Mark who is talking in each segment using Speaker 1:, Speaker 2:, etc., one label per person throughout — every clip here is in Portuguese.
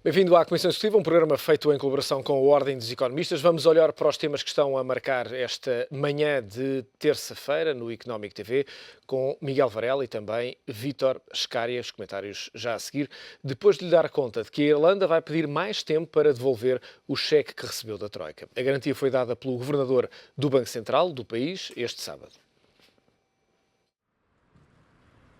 Speaker 1: Bem-vindo à Comissão Executiva, um programa feito em colaboração com a Ordem dos Economistas. Vamos olhar para os temas que estão a marcar esta manhã de terça-feira no Economic TV, com Miguel Varela e também Vítor Scária. Os comentários já a seguir, depois de lhe dar conta de que a Irlanda vai pedir mais tempo para devolver o cheque que recebeu da Troika. A garantia foi dada pelo governador do Banco Central do país este sábado.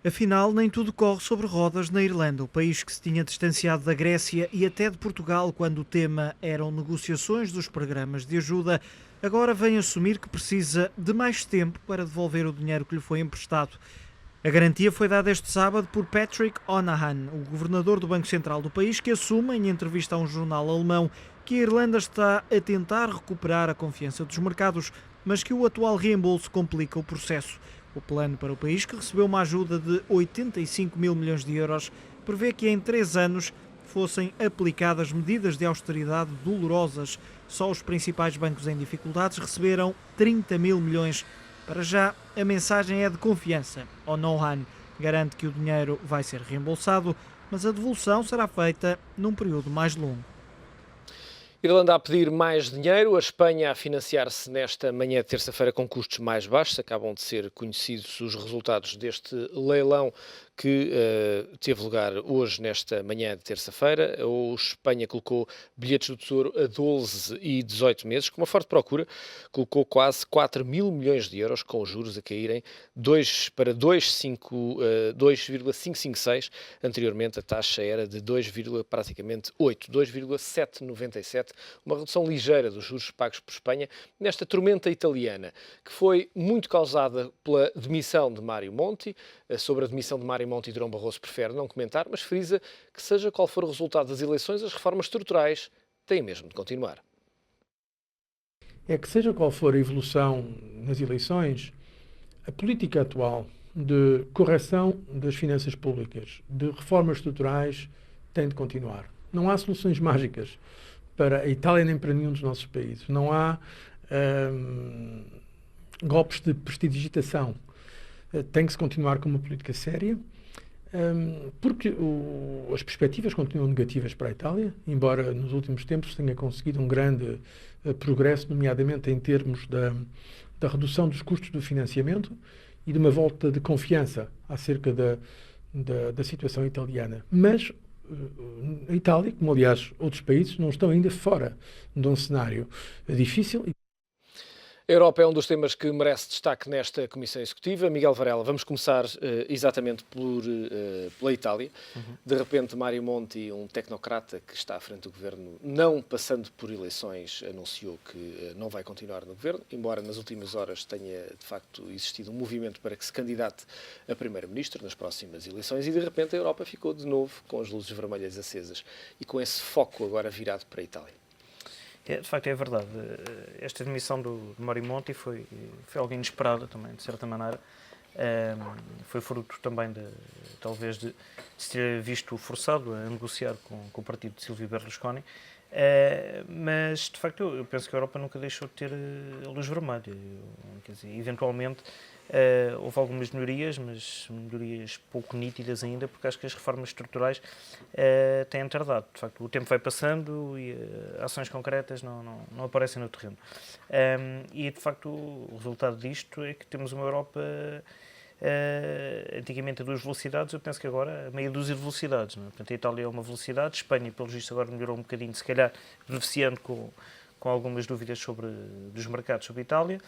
Speaker 2: Afinal, nem tudo corre sobre rodas na Irlanda, o país que se tinha distanciado da Grécia e até de Portugal quando o tema eram negociações dos programas de ajuda, agora vem assumir que precisa de mais tempo para devolver o dinheiro que lhe foi emprestado. A garantia foi dada este sábado por Patrick Honohan, o governador do Banco Central do país, que assume em entrevista a um jornal alemão que a Irlanda está a tentar recuperar a confiança dos mercados, mas que o atual reembolso complica o processo. O plano para o país, que recebeu uma ajuda de 85 mil milhões de euros, prevê que em 3 anos fossem aplicadas medidas de austeridade dolorosas. Só os principais bancos em dificuldades receberam 30 mil milhões. Para já, a mensagem é de confiança. Honohan garante que o dinheiro vai ser reembolsado, mas a devolução será feita num período mais longo.
Speaker 1: Irlanda a pedir mais dinheiro, a Espanha a financiar-se nesta manhã de terça-feira com custos mais baixos. Acabam de ser conhecidos os resultados deste leilão que teve lugar hoje, nesta manhã de terça-feira. A Espanha colocou bilhetes do Tesouro a 12 e 18 meses, com uma forte procura, colocou quase 4 mil milhões de euros, com os juros a caírem para 2,556. Anteriormente a taxa era de praticamente 8, 2,797, uma redução ligeira dos juros pagos por Espanha nesta tormenta italiana, que foi muito causada pela demissão de Mário Monti. Sobre a demissão de Mário Monti, Durão Barroso prefere não comentar, mas frisa que, seja qual for o resultado das eleições, as reformas estruturais têm mesmo de continuar.
Speaker 3: É que, seja qual for a evolução nas eleições, a política atual de correção das finanças públicas, de reformas estruturais, tem de continuar. Não há soluções mágicas para a Itália nem para nenhum dos nossos países. Não há golpes de prestidigitação. Tem que se continuar com uma política séria, porque as perspectivas continuam negativas para a Itália, embora nos últimos tempos tenha conseguido um grande progresso, nomeadamente em termos da redução dos custos do financiamento e de uma volta de confiança acerca da situação italiana. Mas a Itália, como aliás outros países, não estão ainda fora de um cenário difícil.
Speaker 1: A Europa é um dos temas que merece destaque nesta Comissão Executiva. Miguel Varela, vamos começar exatamente pela Itália. De repente, Mário Monti, um tecnocrata que está à frente do governo, não passando por eleições, anunciou que não vai continuar no governo, embora nas últimas horas tenha, de facto, existido um movimento para que se candidate a primeiro-ministro nas próximas eleições, e de repente a Europa ficou de novo com as luzes vermelhas acesas e com esse foco agora virado para a Itália.
Speaker 4: De facto, é verdade. Esta demissão do Mário Monti foi algo inesperado também, de certa maneira. Foi fruto também, talvez, de se ter visto forçado a negociar com o partido de Silvio Berlusconi. Mas, de facto, eu penso que a Europa nunca deixou de ter a luz vermelha. Quer dizer, eventualmente, houve algumas melhorias, mas melhorias pouco nítidas ainda, porque acho que as reformas estruturais têm tardado. De facto, o tempo vai passando e ações concretas não aparecem no terreno. E, de facto, o resultado disto é que temos uma Europa antigamente a 2 velocidades, eu penso que agora a meia dúzia de velocidades. Não é? Portanto, a Itália é uma velocidade, Espanha, pelo visto, agora melhorou um bocadinho, se calhar beneficiando com algumas dúvidas dos mercados sobre a Itália.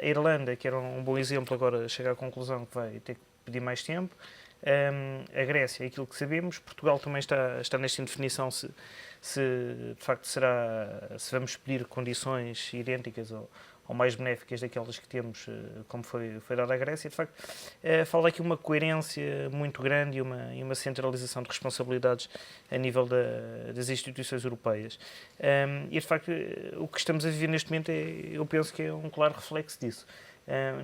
Speaker 4: A Irlanda, que era um bom exemplo, agora chega à conclusão que vai ter que pedir mais tempo. A Grécia, é aquilo que sabemos. Portugal também está nesta indefinição se de facto se vamos pedir condições idênticas ou mais benéficas daquelas que temos, como foi dada à Grécia. De facto, fala aqui uma coerência muito grande e uma centralização de responsabilidades a nível das instituições europeias. E, de facto, o que estamos a viver neste momento eu penso que é um claro reflexo disso.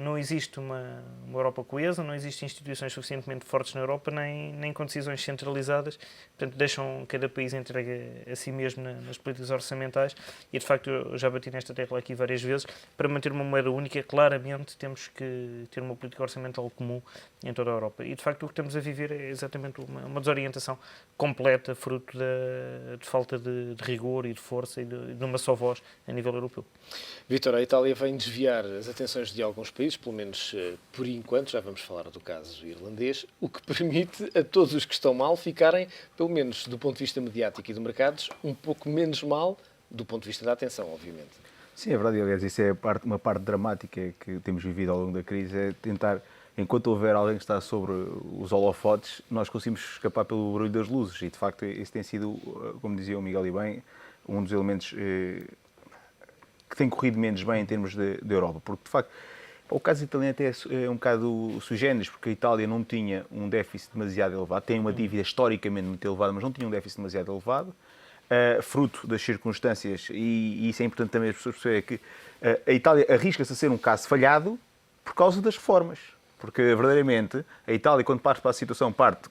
Speaker 4: Não existe uma Europa coesa, não existem instituições suficientemente fortes na Europa, nem com decisões centralizadas, portanto deixam cada país entregue a si mesmo nas políticas orçamentais e de facto eu já bati nesta tecla aqui várias vezes, para manter uma moeda única claramente temos que ter uma política orçamental comum em toda a Europa e de facto o que estamos a viver é exatamente uma desorientação completa, fruto de falta de rigor e de força e de uma só voz a nível europeu.
Speaker 1: Vítor, a Itália vem desviar as atenções de alguns países, pelo menos por enquanto, já vamos falar do caso irlandês, o que permite a todos os que estão mal ficarem, pelo menos do ponto de vista mediático e de mercados, um pouco menos mal do ponto de vista da atenção, obviamente.
Speaker 5: Sim, é verdade. Aliás, isso é uma parte dramática que temos vivido ao longo da crise, é tentar, enquanto houver alguém que está sobre os holofotes, nós conseguimos escapar pelo barulho das luzes e, de facto, esse tem sido, como dizia o Miguel e bem, um dos elementos que tem corrido menos bem em termos de Europa, porque, de facto, o caso italiano até é um bocado sui generis, porque a Itália não tinha um déficit demasiado elevado, tem uma dívida historicamente muito elevada, mas não tinha um déficit demasiado elevado, fruto das circunstâncias, e isso é importante também as pessoas perceberem, que a Itália arrisca-se a ser um caso falhado por causa das reformas. Porque, verdadeiramente, a Itália, quando parte para a situação, parte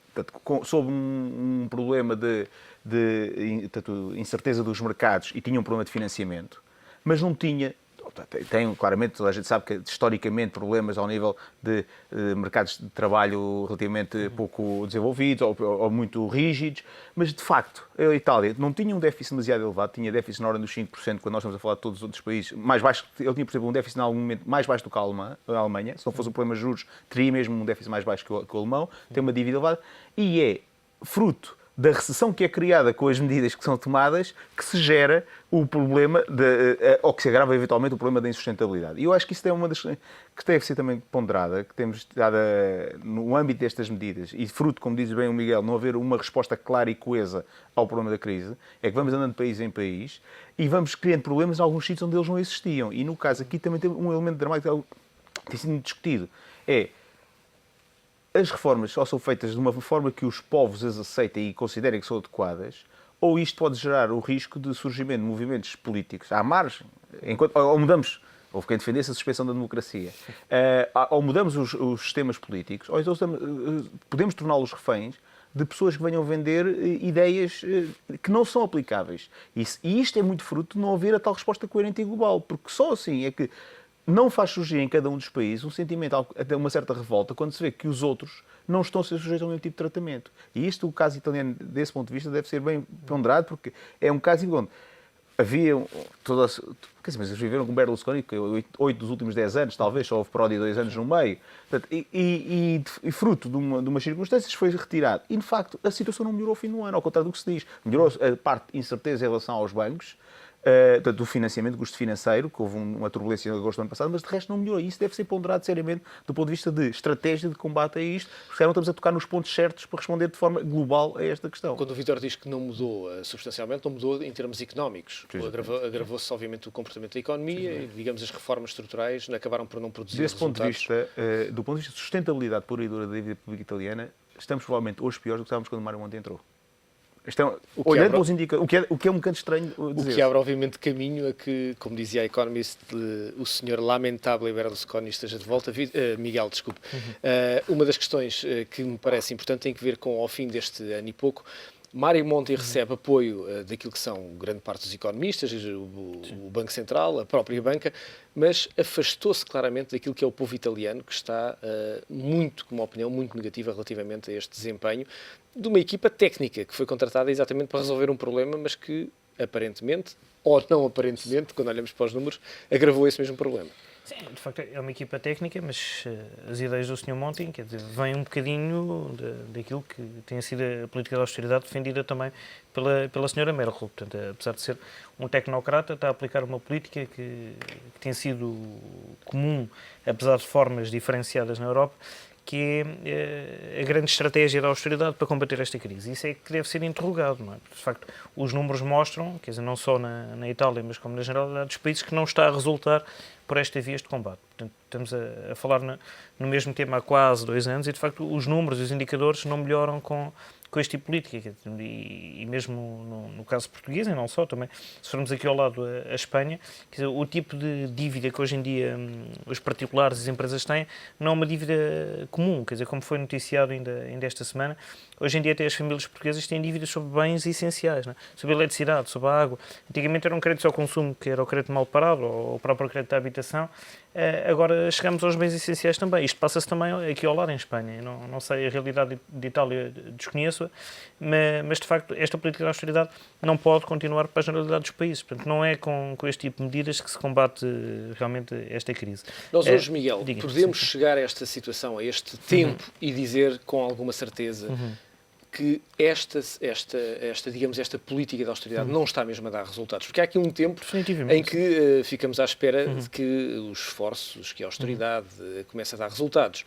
Speaker 5: sob um problema de incerteza dos mercados e tinha um problema de financiamento, mas não tinha, tem claramente, toda a gente sabe que historicamente problemas ao nível de mercados de trabalho relativamente pouco desenvolvidos ou muito rígidos, mas de facto a Itália não tinha um déficit demasiado elevado, tinha déficit na ordem dos 5%, quando nós estamos a falar de todos os outros países, mais baixo, ele tinha, por exemplo, um déficit em algum momento mais baixo do que a Alemanha, se não fosse um problema de juros, teria mesmo um déficit mais baixo que o alemão, tem uma dívida elevada, e é fruto da recessão que é criada com as medidas que são tomadas, que se gera o problema, ou que se agrava eventualmente o problema da insustentabilidade. E eu acho que isso é uma das que deve ser também ponderada, que temos dado no âmbito destas medidas, e fruto, como diz bem o Miguel, não haver uma resposta clara e coesa ao problema da crise, é que vamos andando de país em país e vamos criando problemas em alguns sítios onde eles não existiam. E no caso aqui também tem um elemento dramático que tem sido discutido, as reformas só são feitas de uma forma que os povos as aceitem e considerem que são adequadas, ou isto pode gerar o risco de surgimento de movimentos políticos à margem, ou mudamos, houve quem defendesse a suspensão da democracia, ou mudamos os sistemas políticos, ou então podemos torná-los reféns de pessoas que venham vender ideias que não são aplicáveis. E isto é muito fruto de não haver a tal resposta coerente e global, porque só assim é que não faz surgir em cada um dos países um sentimento, até uma certa revolta, quando se vê que os outros não estão a ser sujeitos ao mesmo tipo de tratamento. E isto, o caso italiano, desse ponto de vista, deve ser bem ponderado, porque é um caso onde havia mas eles viveram com Berlusconi, que 8 dos últimos 10 anos, talvez, só houve Prodi 2 anos no meio, e fruto de umas circunstâncias foi retirado. E, de facto, a situação não melhorou ao fim do ano, ao contrário do que se diz. Melhorou a parte de incerteza em relação aos bancos, do financiamento, do custo financeiro, que houve uma turbulência em agosto do ano passado, mas de resto não melhorou. Isso deve ser ponderado seriamente do ponto de vista de estratégia de combate a isto, porque não estamos a tocar nos pontos certos para responder de forma global a esta questão.
Speaker 1: Quando o Vítor diz que não mudou substancialmente, não mudou em termos económicos. Agravou-se, obviamente, o comportamento da economia e, digamos, as reformas estruturais acabaram por não produzir resultados.
Speaker 5: Do ponto de vista de sustentabilidade pura e dura da dívida pública italiana, estamos provavelmente hoje piores do que estávamos quando Mário Monti entrou. Olhando para os indicadores, o que é um bocado estranho dizer.
Speaker 1: O que abre, obviamente, caminho a que, como dizia a Economist, o senhor lamentável Berlusconi esteja de volta. Miguel, desculpe. Uma das questões que me parece importante tem que ver com, ao fim deste ano e pouco, Mário Monti recebe apoio daquilo que são grande parte dos economistas, o Banco Central, a própria banca, mas afastou-se claramente daquilo que é o povo italiano, que está muito, com uma opinião muito negativa relativamente a este desempenho de uma equipa técnica que foi contratada exatamente para resolver um problema, mas que aparentemente, ou não aparentemente, quando olhamos para os números, agravou esse mesmo problema.
Speaker 4: Sim, de facto é uma equipa técnica, mas as ideias do Sr. Monti, quer dizer, vêm um bocadinho daquilo que tem sido a política de austeridade defendida também pela Sra. Merkel. Portanto, apesar de ser um tecnocrata, está a aplicar uma política que tem sido comum, apesar de formas diferenciadas na Europa, que é a grande estratégia da austeridade para combater esta crise. Isso é que deve ser interrogado, não é? De facto, os números mostram, quer dizer, não só na Itália, mas como na generalidade dos países, que não está a resultar por esta via de combate. Portanto, estamos a falar no mesmo tema há quase 2 anos e, de facto, os números, os indicadores não melhoram com este tipo de política. E mesmo no caso português, e não só, também, se formos aqui ao lado a Espanha, quer dizer, o tipo de dívida que hoje em dia os particulares e as empresas têm não é uma dívida comum, quer dizer, como foi noticiado ainda esta semana, hoje em dia até as famílias portuguesas têm dívidas sobre bens essenciais, não é? Sobre a eletricidade, sobre a água. Antigamente eram créditos ao consumo, que era o crédito mal parado, ou o próprio crédito à habitação. Agora chegamos aos bens essenciais também. Isto passa-se também aqui ao lado em Espanha. Não sei a realidade de Itália, desconheço-a, mas de facto esta política de austeridade não pode continuar para a generalidade dos países. Portanto, não é com este tipo de medidas que se combate realmente esta crise.
Speaker 1: Nós hoje, Miguel,
Speaker 4: diga,
Speaker 1: podemos
Speaker 4: sim.
Speaker 1: chegar a esta situação, a este tempo e dizer com alguma certeza que esta política de austeridade não está mesmo a dar resultados. Porque há aqui um tempo em que ficamos à espera de que os esforços, que a austeridade comece a dar resultados.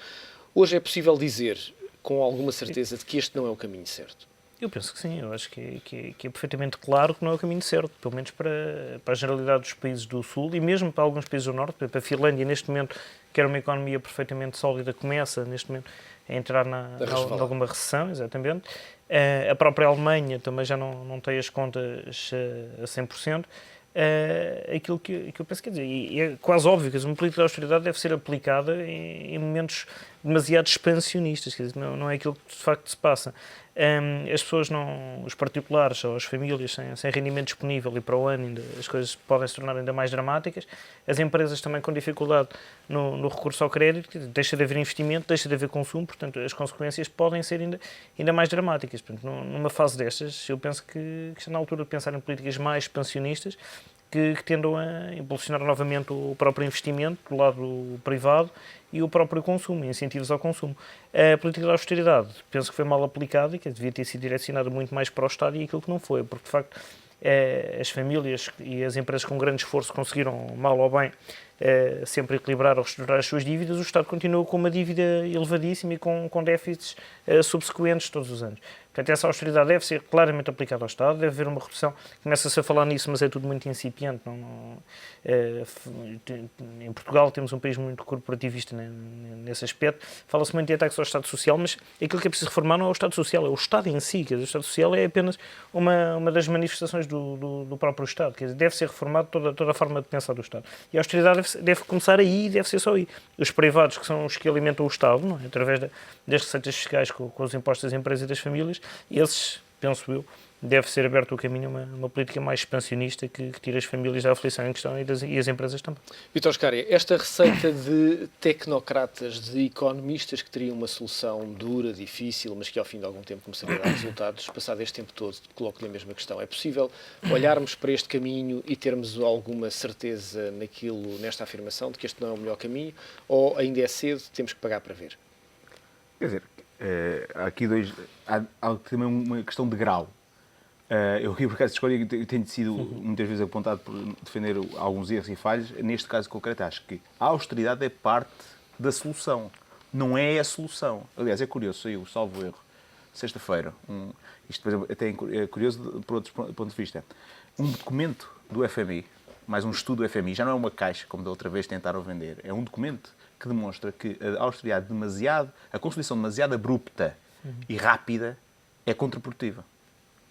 Speaker 1: Hoje é possível dizer com alguma certeza de que este não é o caminho certo?
Speaker 4: Eu penso que sim, eu acho que é perfeitamente claro que não é o caminho certo, pelo menos para a generalidade dos países do Sul e mesmo para alguns países do Norte. Para a Finlândia, neste momento, que era uma economia perfeitamente sólida, começa, neste momento, a entrar em alguma recessão, exatamente. A própria Alemanha também já não tem as contas a 100%. Aquilo que eu penso, quer dizer, e é quase óbvio que uma política de austeridade deve ser aplicada em momentos demasiado expansionistas, quer dizer, não é aquilo que de facto se passa. As pessoas, os particulares ou as famílias sem rendimento disponível e para o ano ainda, as coisas podem se tornar ainda mais dramáticas. As empresas também com dificuldade no recurso ao crédito, deixa de haver investimento, deixa de haver consumo, portanto as consequências podem ser ainda mais dramáticas. Portanto, numa fase destas, eu penso que está na altura de pensar em políticas mais expansionistas que tendam a impulsionar novamente o próprio investimento do lado privado e o próprio consumo, incentivos ao consumo. A política de austeridade, penso que foi mal aplicada e que devia ter sido direcionada muito mais para o Estado e aquilo que não foi, porque de facto as famílias e as empresas com grande esforço conseguiram, mal ou bem, sempre equilibrar ou reestruturar as suas dívidas. O Estado continua com uma dívida elevadíssima e com déficits subsequentes todos os anos. Portanto, essa austeridade deve ser claramente aplicada ao Estado, deve haver uma redução. Começa-se a falar nisso, mas é tudo muito incipiente. Em Portugal temos um país muito corporativista nesse aspecto. Fala-se muito de ataques ao Estado Social, mas aquilo que é preciso reformar não é o Estado Social, é o Estado em si. Quer dizer, o Estado Social é apenas uma das manifestações do próprio Estado. Quer dizer, deve ser reformado toda a forma de pensar do Estado. E a austeridade deve começar aí e deve ser só aí. Os privados, que são os que alimentam o Estado, não é? Através das receitas fiscais com os impostos das empresas e das famílias, esses, penso eu, deve ser aberto o caminho a uma política mais expansionista que tire as famílias da aflição em questão e as empresas também.
Speaker 1: Vítor Scária, esta receita de tecnocratas, de economistas que teriam uma solução dura, difícil, mas que ao fim de algum tempo começaria a dar resultados, passado este tempo todo, coloco-lhe a mesma questão. É possível olharmos para este caminho e termos alguma certeza nesta afirmação de que este não é o melhor caminho, ou ainda é cedo, temos que pagar para ver?
Speaker 5: Quer dizer, há aqui há também uma questão de grau. Eu rio por acaso de escolha e tenho sido muitas vezes apontado por defender alguns erros e falhas. Neste caso concreto, acho que a austeridade é parte da solução, não é a solução. Aliás, é curioso, saiu, salvo erro, sexta-feira, isto por exemplo, até é curioso por outro ponto de vista, um documento do FMI, mais um estudo do FMI, já não é uma caixa, como da outra vez tentaram vender, é um documento que demonstra que a austeridade a consolidação demasiado abrupta e rápida é contraprodutiva.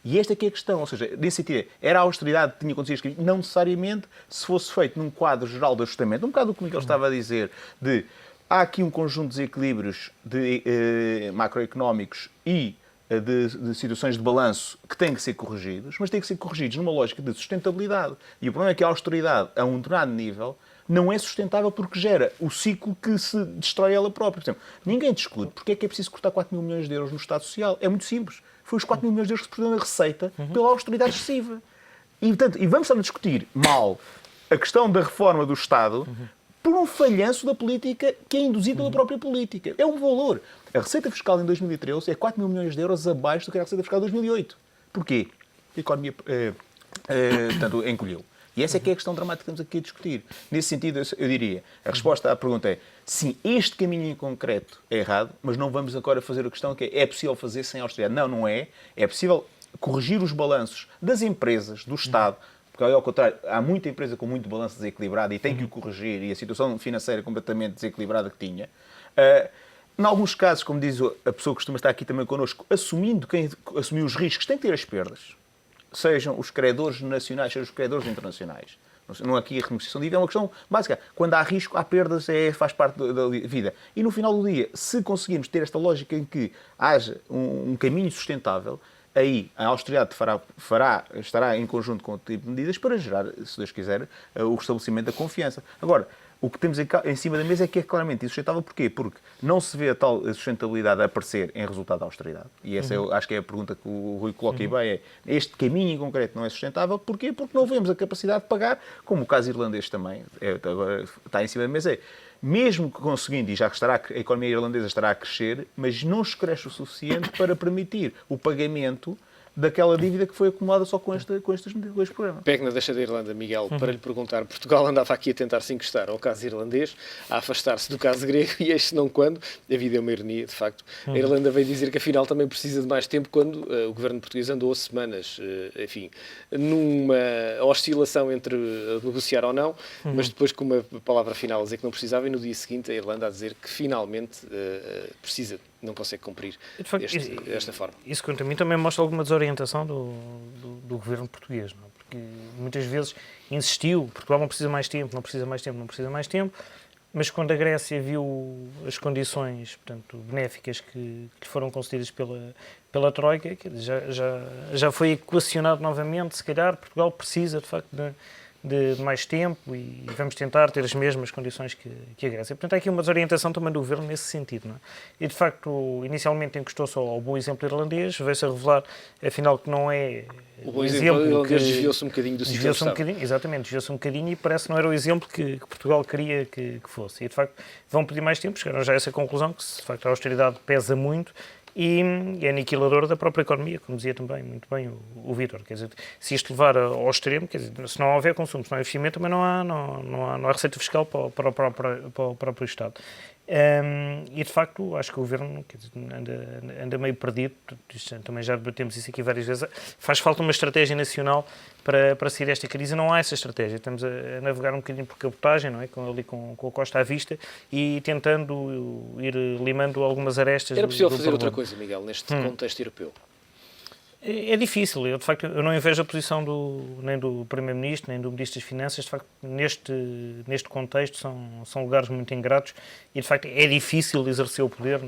Speaker 5: E esta é que é a questão, ou seja, nesse sentido, era a austeridade que tinha acontecido, não necessariamente se fosse feito num quadro geral de ajustamento, um bocado o que o Miguel estava a dizer, há aqui um conjunto de desequilíbrios macroeconómicos e de situações de balanço que têm que ser corrigidos, mas têm que ser corrigidos numa lógica de sustentabilidade. E o problema é que a austeridade, a um determinado nível, não é sustentável porque gera o ciclo que se destrói ela própria. Por exemplo, ninguém discute porque é que é preciso cortar 4 mil milhões de euros no Estado Social. É muito simples. Foi os 4 mil milhões de euros que se perderam na receita pela austeridade excessiva. E, portanto, vamos estar a discutir mal a questão da reforma do Estado por um falhanço da política que é induzido pela própria política. É um valor. A receita fiscal em 2013 é 4 mil milhões de euros abaixo do que era a receita fiscal de 2008. Porquê? A economia portanto, encolheu. E essa é que é a questão dramática que estamos aqui a discutir. Nesse sentido, eu diria, a resposta à pergunta é sim, este caminho em concreto é errado, mas não vamos agora fazer a questão que é possível fazer sem austeridade. Não é. É possível corrigir os balanços das empresas, do Estado, porque ao contrário, há muita empresa com muito balanço desequilibrado e tem que o corrigir, e a situação financeira completamente desequilibrada que tinha. Em alguns casos, como diz a pessoa que costuma estar aqui também connosco, assumindo quem assumiu os riscos, tem que ter as perdas. Sejam os credores nacionais, sejam os credores internacionais. Não aqui a renegociação de dívida é uma questão básica. Quando há risco, há perdas, faz parte da vida. E no final do dia, se conseguirmos ter esta lógica em que haja um caminho sustentável, aí a austeridade estará em conjunto com o tipo de medidas para gerar, se Deus quiser, o restabelecimento da confiança. Agora, o que temos em cima da mesa é que é claramente insustentável. Porquê? Porque não se vê a tal sustentabilidade a aparecer em resultado da austeridade. E essa acho que é a pergunta que o Rui coloca e bem. Este caminho em concreto não é sustentável. Porquê? Porque não vemos a capacidade de pagar, como o caso irlandês também agora está em cima da mesa. Mesmo que conseguindo, e já que a economia irlandesa estará a crescer, mas não se cresce o suficiente para permitir o pagamento daquela dívida que foi acumulada só com estes dois programas.
Speaker 1: Pego na deixa da Irlanda, Miguel, para lhe perguntar. Portugal andava aqui a tentar se encostar ao caso irlandês, a afastar-se do caso grego, e este não quando. A vida é uma ironia, de facto. A Irlanda veio dizer que afinal também precisa de mais tempo, quando o governo português andou semanas, enfim, numa oscilação entre negociar ou não, mas depois com uma palavra final a dizer que não precisava, e no dia seguinte a Irlanda a dizer que finalmente precisa, não consegue cumprir esta forma.
Speaker 4: Isso, quanto a mim, também mostra alguma desorientação do governo português, não é? Porque muitas vezes insistiu, Portugal não precisa mais tempo, não precisa mais tempo, não precisa mais tempo, mas quando a Grécia viu as condições, portanto, benéficas que lhe foram concedidas pela Troika, já foi equacionado novamente, se calhar Portugal precisa, de facto, de mais tempo e vamos tentar ter as mesmas condições que a Grécia. Portanto, há aqui uma desorientação também do governo nesse sentido, não é? E, de facto, inicialmente encostou-se ao bom exemplo irlandês, veio-se a revelar, afinal, que não é
Speaker 1: o bom exemplo irlandês desviou-se um bocadinho do sítio onde estava.
Speaker 4: Exatamente, desviou-se um bocadinho e parece que não era o exemplo que Portugal queria que fosse. E, de facto, vão pedir mais tempo, chegaram já a essa conclusão, que, de facto, a austeridade pesa muito e é aniquilador da própria economia, como dizia também muito bem o Vítor. Quer dizer, se isto levar ao extremo, quer dizer, se não houver consumo, se não há investimento, também não há receita fiscal para o próprio Estado. E, de facto, acho que o Governo, quer dizer, anda meio perdido, também já debatemos isso aqui várias vezes. Faz falta uma estratégia nacional para sair desta crise, não há essa estratégia. Estamos a navegar um bocadinho por cabotagem, não é? Com a costa à vista e tentando ir limando algumas arestas.
Speaker 1: Era possível fazer outra coisa, Miguel, neste contexto europeu?
Speaker 4: É difícil. Eu, de facto, eu não invejo a posição nem do Primeiro-Ministro, nem do Ministro das Finanças. De facto, neste contexto são lugares muito ingratos e, de facto, é difícil exercer o poder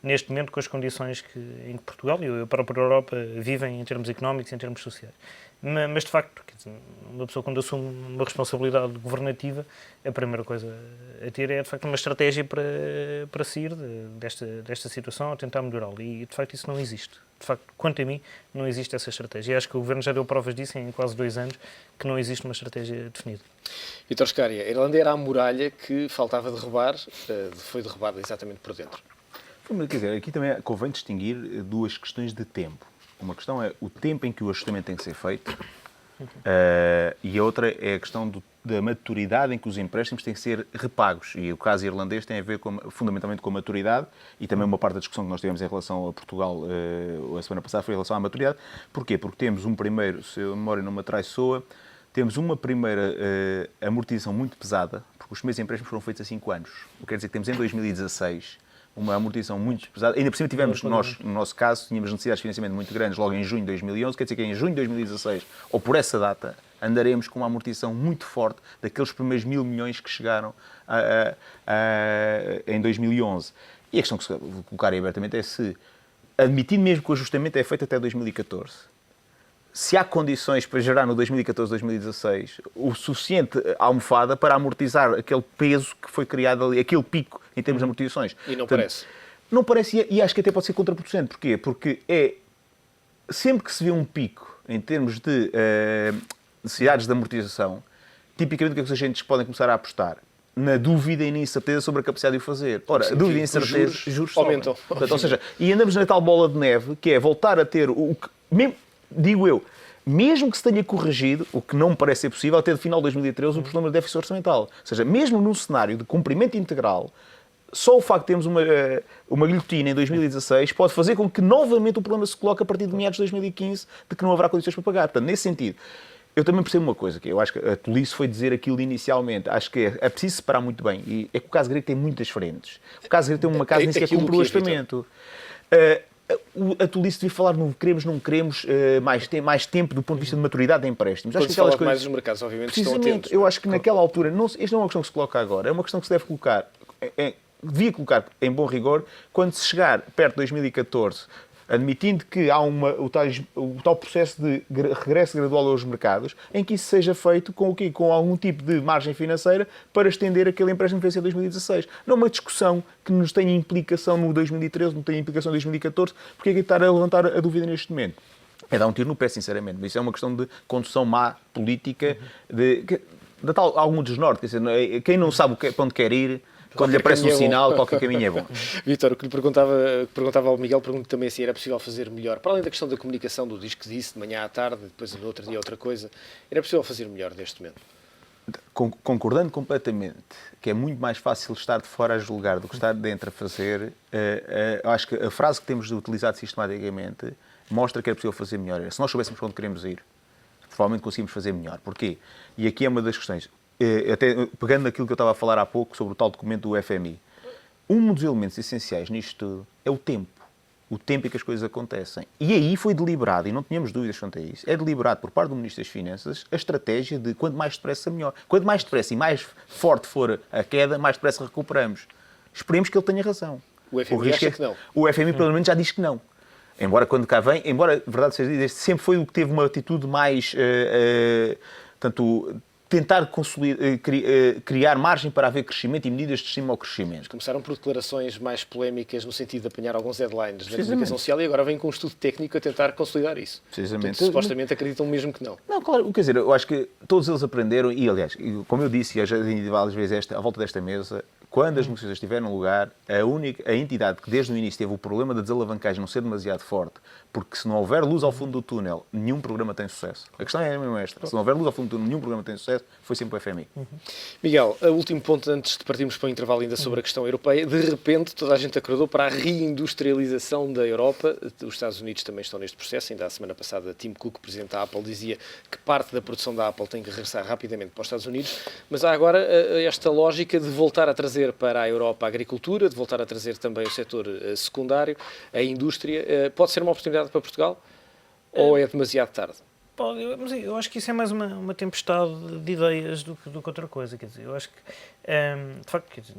Speaker 4: neste momento com as condições em que Portugal e a própria Europa vivem em termos económicos e em termos sociais. Mas, de facto, quer dizer, uma pessoa quando assume uma responsabilidade governativa, a primeira coisa a ter é, de facto, uma estratégia para sair desta situação, a tentar melhorá-la. E, de facto, isso não existe. De facto, quanto a mim, não existe essa estratégia. E acho que o Governo já deu provas disso em quase 2 anos, que não existe uma estratégia definida.
Speaker 1: Vítor Scária, a Irlanda era a muralha que faltava derrubar, foi derrubada exatamente por dentro.
Speaker 5: Quer dizer, aqui também convém distinguir duas questões de tempo. Uma questão é o tempo em que o ajustamento tem que ser feito e a outra é a questão da maturidade em que os empréstimos têm que ser repagos. E o caso irlandês tem a ver fundamentalmente com a maturidade e também uma parte da discussão que nós tivemos em relação a Portugal a semana passada foi em relação à maturidade. Porquê? Porque temos um primeiro, se a memória não me traiçoa, temos uma primeira amortização muito pesada, porque os primeiros empréstimos foram feitos há 5 anos. O que quer dizer que temos em 2016 uma amortização muito pesada. Ainda por cima tivemos, no nosso caso, tínhamos necessidades de financiamento muito grandes logo em junho de 2011, quer dizer que em junho de 2016, ou por essa data, andaremos com uma amortização muito forte daqueles primeiros 1.000 milhões que chegaram em 2011. E a questão que se vou colocar aí abertamente é se, admitindo mesmo que o ajustamento é feito até 2014, se há condições para gerar no 2014-2016 o suficiente almofada para amortizar aquele peso que foi criado ali, aquele pico em termos de amortizações.
Speaker 1: E não parece.
Speaker 5: Não parece, e acho que até pode ser contraproducente. Porquê? Porque sempre que se vê um pico em termos de necessidades de amortização, tipicamente o que os agentes podem começar a apostar? Na dúvida e na incerteza sobre a capacidade de o fazer. Ora, a dúvida e a incerteza, juros
Speaker 1: aumentam.
Speaker 5: Portanto, ou seja, e andamos na tal bola de neve, que é voltar a ter o que, mesmo, digo eu, mesmo que se tenha corrigido, o que não me parece ser possível, até o final de 2013, o problema do déficit orçamental. Ou seja, mesmo num cenário de cumprimento integral, só o facto de termos uma guilhotina em 2016 pode fazer com que novamente o problema se coloque a partir de meados de 2015, de que não haverá condições para pagar. Portanto, nesse sentido, eu também percebo uma coisa, que eu acho que a tolice foi dizer aquilo inicialmente. Acho que é preciso separar muito bem. E é que o caso grego tem muitas frentes. O caso grego tem uma casa nem sequer cumpre o orçamento. A tolice devia falar no queremos, não queremos, mais tempo do ponto de vista de maturidade de empréstimos.
Speaker 1: Quando se fala mais dos mercados, obviamente, estão atentos.
Speaker 5: Eu acho que naquela altura, isto não é uma questão que se coloca agora, é uma questão que se deve colocar, devia colocar em bom rigor, quando se chegar perto de 2014, admitindo que há o tal processo de regresso gradual aos mercados, em que isso seja feito com o quê? Com algum tipo de margem financeira para estender aquele empréstimo que fez em 2016. Não uma discussão que nos tenha implicação no 2013, não tenha implicação no 2014, porque é que estar a levantar a dúvida neste momento? É dar um tiro no pé, sinceramente. Isso é uma questão de condução má política, de tal algum desnorte. Quer dizer, quem não sabe para onde quer ir, quando lhe aparece um sinal, qualquer caminho é bom.
Speaker 1: Vítor, o que lhe perguntava ao Miguel, pergunto também se era possível fazer melhor. Para além da questão da comunicação, do diz que disse, de manhã à tarde, depois no outro dia outra coisa, era possível fazer melhor neste momento?
Speaker 5: Concordando completamente que é muito mais fácil estar de fora a julgar do que estar de dentro a fazer, acho que a frase que temos utilizado sistematicamente mostra que era possível fazer melhor. Se nós soubéssemos para onde queremos ir, provavelmente conseguimos fazer melhor. Porquê? E aqui é uma das questões. Até pegando naquilo que eu estava a falar há pouco sobre o tal documento do FMI, um dos elementos essenciais nisto tudo é o tempo. O tempo em que as coisas acontecem. E aí foi deliberado, e não tínhamos dúvidas quanto a isso, é deliberado por parte do Ministro das Finanças a estratégia de quanto mais depressa melhor. Quanto mais depressa e mais forte for a queda, mais depressa recuperamos. Esperemos que ele tenha razão.
Speaker 1: O FMI acha que não.
Speaker 5: O FMI pelo menos já diz que não. Embora quando cá vem, verdade seja dita, sempre foi o que teve uma atitude mais... tentar criar margem para haver crescimento e medidas de estímulo ao crescimento.
Speaker 1: Começaram por declarações mais polémicas no sentido de apanhar alguns headlines da comunicação social e agora vêm com um estudo técnico a tentar consolidar isso.
Speaker 5: Precisamente.
Speaker 1: Portanto, supostamente acreditam mesmo que não.
Speaker 5: Não, claro, quer dizer, eu acho que todos eles aprenderam e, aliás, como eu disse, e já disse várias vezes à volta desta mesa, quando as negociações estiveram no lugar, a entidade que desde o início teve o problema da desalavancagem não ser demasiado forte, porque se não houver luz ao fundo do túnel, nenhum programa tem sucesso. A questão é mesmo esta. Se não houver luz ao fundo do túnel, nenhum programa tem sucesso, foi sempre o FMI.
Speaker 1: Miguel, o último ponto antes de partirmos para o intervalo ainda sobre a questão europeia. De repente, toda a gente acordou para a reindustrialização da Europa. Os Estados Unidos também estão neste processo. Ainda a semana passada, Tim Cook, presidente da Apple, dizia que parte da produção da Apple tem que regressar rapidamente para os Estados Unidos. Mas há agora esta lógica de voltar a trazer para a Europa a agricultura, de voltar a trazer também o setor secundário, a indústria. Pode ser uma oportunidade para Portugal ou é demasiado tarde?
Speaker 4: Pode, mas eu acho que isso é mais uma tempestade de ideias do que outra coisa. Quer dizer, eu acho que, de facto, quer dizer,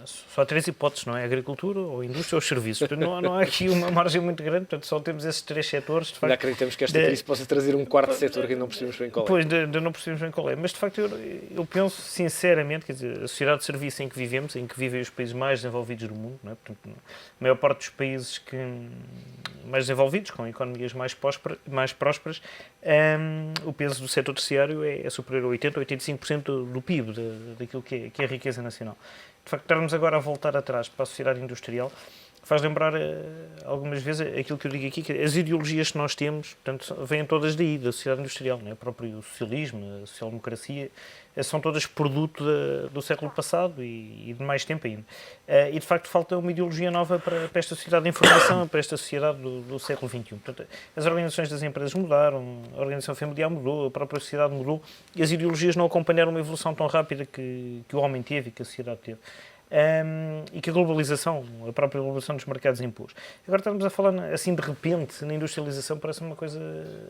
Speaker 4: só há três hipóteses, não é? A agricultura, ou a indústria ou os serviços. Portanto, não há aqui uma margem muito grande, portanto, só temos esses três setores. De facto,
Speaker 1: ainda acreditamos que esta crise possa trazer um quarto setor que não percebemos bem qual é.
Speaker 4: Pois, não percebemos bem qual é. Mas, de facto, eu penso sinceramente, quer dizer, a sociedade de serviço em que vivemos, em que vivem os países mais desenvolvidos do mundo, não é? Portanto, a maior parte dos países mais desenvolvidos, com economias mais prósperas, o peso do setor terciário é superior a 80% ou 85% do PIB, daquilo que é a riqueza nacional. De facto, estarmos agora a voltar atrás para a sociedade industrial faz lembrar algumas vezes aquilo que eu digo aqui, que as ideologias que nós temos, portanto, vêm todas daí, da sociedade industrial, não é? O próprio socialismo, a social-democracia, são todas produto do século passado e de mais tempo ainda. E, de facto, falta uma ideologia nova para esta sociedade da informação, para esta sociedade do século XXI. Portanto, as organizações das empresas mudaram, a organização familiar mudou, a própria sociedade mudou e as ideologias não acompanharam uma evolução tão rápida que o homem teve e que a sociedade teve. E que a própria globalização dos mercados impôs. Agora estamos a falar assim de repente na industrialização, parece uma coisa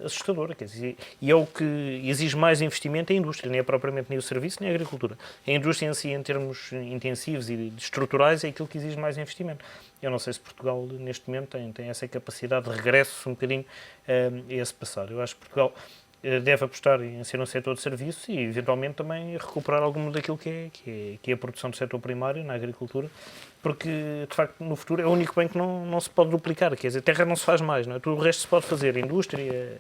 Speaker 4: assustadora, quer dizer, e é o que exige mais investimento em indústria, nem é propriamente nem o serviço nem a agricultura. A indústria em si, em termos intensivos e estruturais, é aquilo que exige mais investimento. Eu não sei se Portugal neste momento tem essa capacidade de regresso um bocadinho a esse passado. Eu acho que Portugal deve apostar em ser um setor de serviço e, eventualmente, também recuperar algum daquilo que é a produção do setor primário na agricultura, porque, de facto, no futuro é o único bem que não se pode duplicar. Quer dizer, terra não se faz mais, não é? Tudo o resto se pode fazer. A indústria,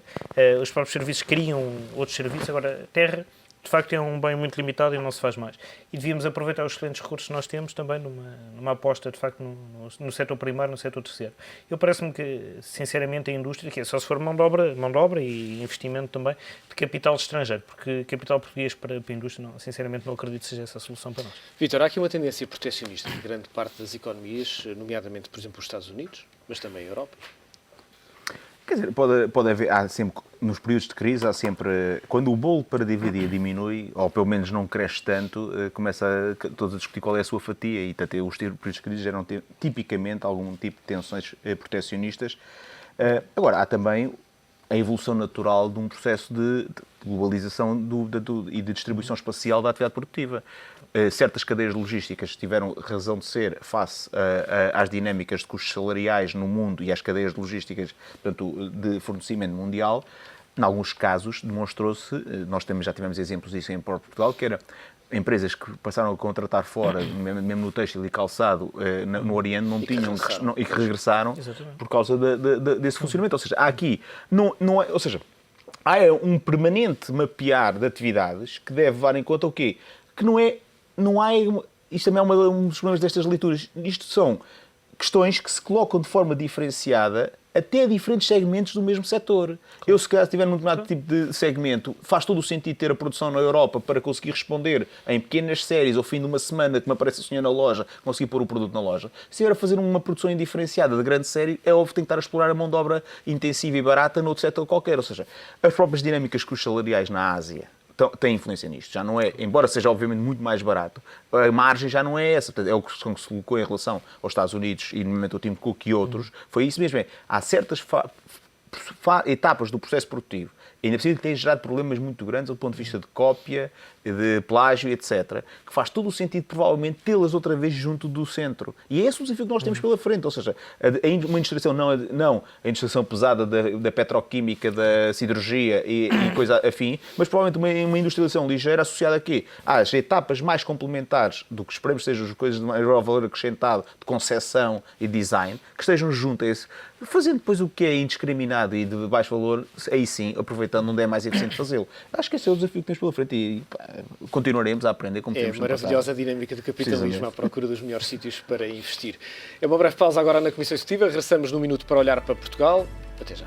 Speaker 4: os próprios serviços criam outros serviços. Agora, terra, de facto, é um bem muito limitado e não se faz mais. E devíamos aproveitar os excelentes recursos que nós temos também numa aposta, de facto, no setor primário, no setor terciário. Eu parece-me que, sinceramente, a indústria, que é só se for mão de obra e investimento também de capital estrangeiro, porque capital português para a indústria, sinceramente, não acredito que seja essa a solução para nós.
Speaker 1: Vítor, há aqui uma tendência proteccionista de grande parte das economias, nomeadamente, por exemplo, os Estados Unidos, mas também a Europa.
Speaker 5: Quer dizer, pode haver, há sempre, nos períodos de crise, há sempre, quando o bolo para dividir diminui, ou pelo menos não cresce tanto, começa todos a discutir qual é a sua fatia, e até os períodos de crise geram tipicamente algum tipo de tensões proteccionistas. Agora, há também a evolução natural de um processo de globalização e de distribuição espacial da atividade produtiva. Certas cadeias logísticas tiveram razão de ser face às dinâmicas de custos salariais no mundo e às cadeias logísticas, portanto, de fornecimento mundial. Em alguns casos, demonstrou-se, nós já tivemos exemplos disso em Portugal, que era empresas que passaram a contratar fora, mesmo no têxtil e calçado, no Oriente, não tinham e que regressaram por causa desse funcionamento. Ou seja, há aqui, não é, ou seja, há um permanente mapear de atividades que deve levar em conta o quê? Que não há, isto também é um dos problemas destas leituras, isto são questões que se colocam de forma diferenciada até diferentes segmentos do mesmo setor. Claro. Eu, se calhar, estiver num determinado tipo de segmento, faz todo o sentido ter a produção na Europa para conseguir responder em pequenas séries, ao fim de uma semana que me aparece a senhora na loja, conseguir pôr o produto na loja. Se estiver a fazer uma produção indiferenciada de grande série, é óbvio que tem que estar a explorar a mão de obra intensiva e barata noutro setor qualquer. Ou seja, as próprias dinâmicas que os salariais na Ásia tem influência nisto. Já não é, embora seja obviamente muito mais barato, a margem já não é essa. Portanto, é o que se colocou em relação aos Estados Unidos e no momento o Tim Cook e outros. Foi isso mesmo. Há certas etapas do processo produtivo, e ainda precisa que têm gerado problemas muito grandes do ponto de vista de cópia, de plágio, etc., que faz todo o sentido, provavelmente, tê-las outra vez junto do centro. E é esse o desafio que nós temos pela frente. Ou seja, uma industrialização, não a industrialização pesada da petroquímica, da siderurgia e coisa afim, mas provavelmente uma industrialização ligeira associada a quê? Às etapas mais complementares do que esperemos que sejam as coisas de maior valor acrescentado, de concepção e design, que estejam junto a esse, fazendo depois o que é indiscriminado e de baixo valor, aí sim, aproveitando onde é mais eficiente fazê-lo. Acho que esse é o desafio que temos pela frente e continuaremos a aprender como temos no passado.
Speaker 1: É maravilhosa a dinâmica do capitalismo à procura dos melhores sítios para investir. É uma breve pausa agora na Comissão Executiva. Regressamos num minuto para olhar para Portugal. Até já.